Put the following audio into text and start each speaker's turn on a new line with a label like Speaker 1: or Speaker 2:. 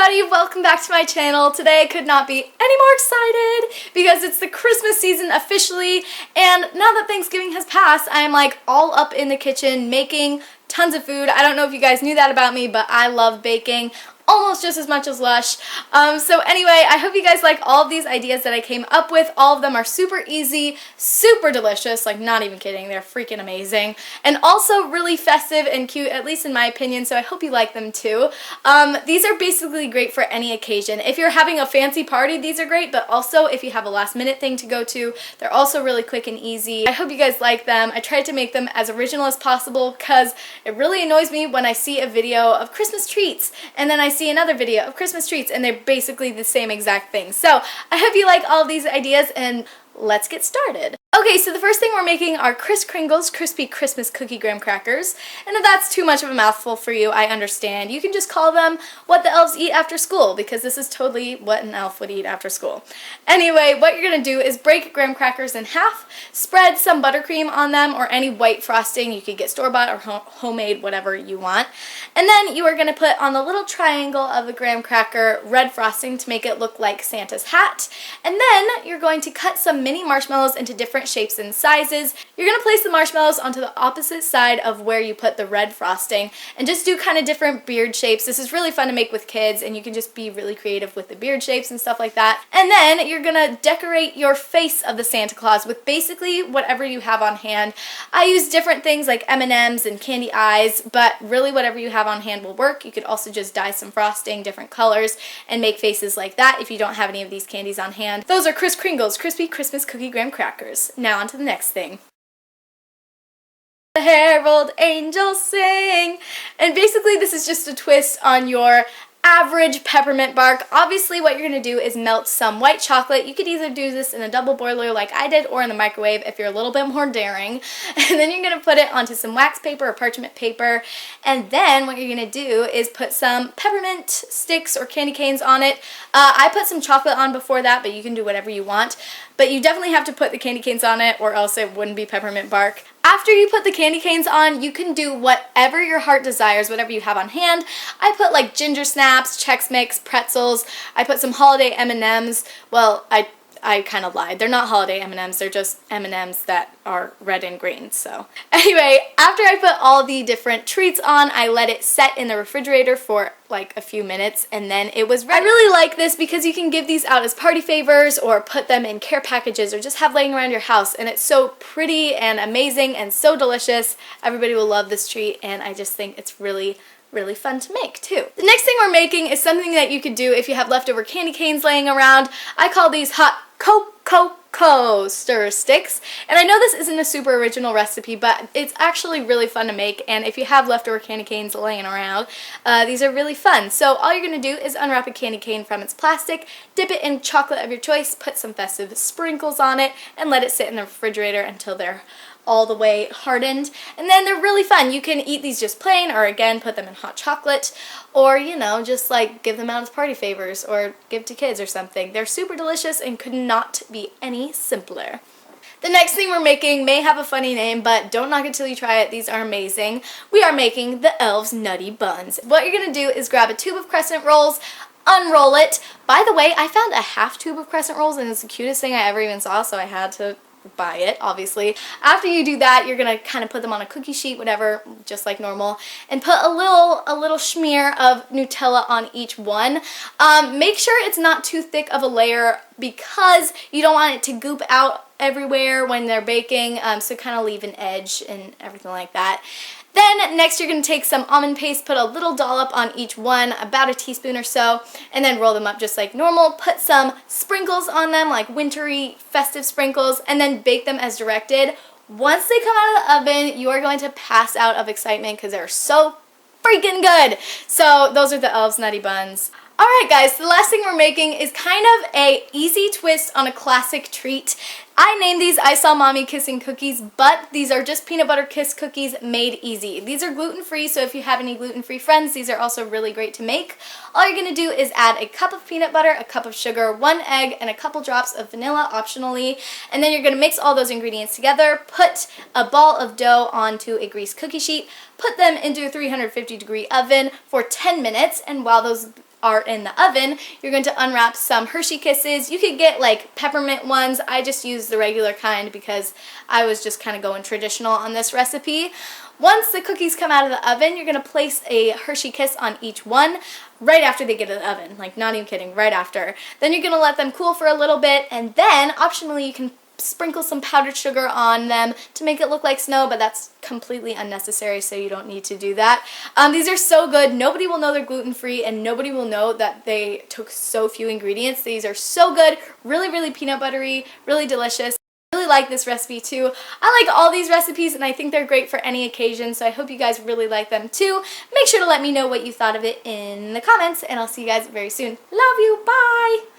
Speaker 1: everybody, welcome back to my channel. Today I could not be any more excited because it's the Christmas season officially, and now that Thanksgiving has passed, I am like all up in the kitchen making tons of food. I don't know if you guys knew that about me, but I love baking almost just as much as Lush. So anyway, I hope you guys like all of these ideas that I came up with. All of them are super easy, super delicious, like not even kidding, they're freaking amazing, and also really festive and cute, at least in my opinion, so I hope you like them too. These are basically great for any occasion. If you're having a fancy party, these are great, but also if you have a last minute thing to go to, they're also really quick and easy. I hope you guys like them. I tried to make them as original as possible because it really annoys me when I see a video of Christmas treats and then I see another video of Christmas treats and they're basically the same exact thing. So I hope you like all of these ideas, and let's get started. Okay, so the first thing we're making are Kris Kringles Crispy Christmas Cookie Graham Crackers. And if that's too much of a mouthful for you, I understand. You can just call them what the elves eat after school, because this is totally what an elf would eat after school. Anyway, what you're going to do is break graham crackers in half, spread some buttercream on them or any white frosting. You could get store-bought or homemade, whatever you want. And then you are going to put on the little triangle of the graham cracker red frosting to make it look like Santa's hat. And then you're going to cut some mini marshmallows into different shapes and sizes. You're going to place the marshmallows onto the opposite side of where you put the red frosting and just do kind of different beard shapes. This is really fun to make with kids, and you can just be really creative with the beard shapes and stuff like that. And then you're going to decorate your face of the Santa Claus with basically whatever you have on hand. I use different things like M&Ms and candy eyes, but really whatever you have on hand will work. You could also just dye some frosting, different colors, and make faces like that if you don't have any of these candies on hand. Those are Kris Kringles Crispy Christmas Cookie Graham Crackers. Now on to the next thing. The Herald angels sing. And basically this is just a twist on your average peppermint bark. Obviously what you're going to do is melt some white chocolate. You could either do this in a double boiler like I did or in the microwave if you're a little bit more daring. And then you're going to put it onto some wax paper or parchment paper. And then what you're going to do is put some peppermint sticks or candy canes on it. I put some chocolate on before that, but you can do whatever you want. But you definitely have to put the candy canes on it or else it wouldn't be peppermint bark. After you put the candy canes on, you can do whatever your heart desires, whatever you have on hand. I put like ginger snaps, Chex Mix, pretzels. I put some holiday M&Ms. Well, I kind of lied. They're not holiday M&Ms. They're just M&Ms that are red and green. So anyway, after I put all the different treats on, I let it set in the refrigerator for like a few minutes, and then it was ready. I really like this because you can give these out as party favors or put them in care packages or just have laying around your house, and it's so pretty and amazing and so delicious. Everybody will love this treat, and I just think it's really fun to make too. The next thing we're making is something that you could do if you have leftover candy canes laying around. I call these hot cocoa stir sticks, and I know this isn't a super original recipe, but it's actually really fun to make, and if you have leftover candy canes laying around, these are really fun. So all you're going to do is unwrap a candy cane from its plastic, dip it in chocolate of your choice, put some festive sprinkles on it, and let it sit in the refrigerator until they're all the way hardened. And then they're really fun. You can eat these just plain, or again put them in hot chocolate, or you know, just like give them out as party favors or give to kids or something. They're super delicious and could not be any simpler. The next thing we're making may have a funny name, but don't knock it till you try it. These are amazing. We are making the Elves Nutty Buns. What you're going to do is grab a tube of crescent rolls, unroll it. By the way, I found a half tube of crescent rolls and it's the cutest thing I ever even saw, so I had to buy it, obviously. After you do that, you're gonna kind of put them on a cookie sheet, whatever, just like normal, and put a little smear of Nutella on each one. Make sure it's not too thick of a layer because you don't want it to goop out everywhere when they're baking, so kind of leave an edge and everything like that. Then next you're going to take some almond paste, put a little dollop on each one, about a teaspoon or so, and then roll them up just like normal. Put some sprinkles on them, like wintry festive sprinkles, and then bake them as directed. Once they come out of the oven, you are going to pass out of excitement because they're so freaking good. So those are the Elves Nutty Buns. Alright guys, the last thing we're making is kind of a easy twist on a classic treat. I named these I Saw Mommy Kissing Cookies, but these are just peanut butter kiss cookies made easy. These are gluten-free, so if you have any gluten-free friends, these are also really great to make. All you're going to do is add a cup of peanut butter, a cup of sugar, 1 egg, and a couple drops of vanilla optionally, and then you're going to mix all those ingredients together, put a ball of dough onto a greased cookie sheet, put them into a 350-degree oven for 10 minutes, and while those are in the oven, you're going to unwrap some Hershey Kisses. You could get like peppermint ones. I just used the regular kind because I was just kind of going traditional on this recipe. Once the cookies come out of the oven, you're going to place a Hershey Kiss on each one right after they get out of the oven. Like, not even kidding, right after. Then you're going to let them cool for a little bit, and then optionally you can sprinkle some powdered sugar on them to make it look like snow, but that's completely unnecessary, so you don't need to do that. These are so good. Nobody will know they're gluten-free, and nobody will know that they took so few ingredients. These are so good, really, really peanut buttery, really delicious. I really like this recipe too. I like all these recipes and I think they're great for any occasion, so I hope you guys really like them too. Make sure to let me know what you thought of it in the comments, and I'll see you guys very soon. Love you, bye!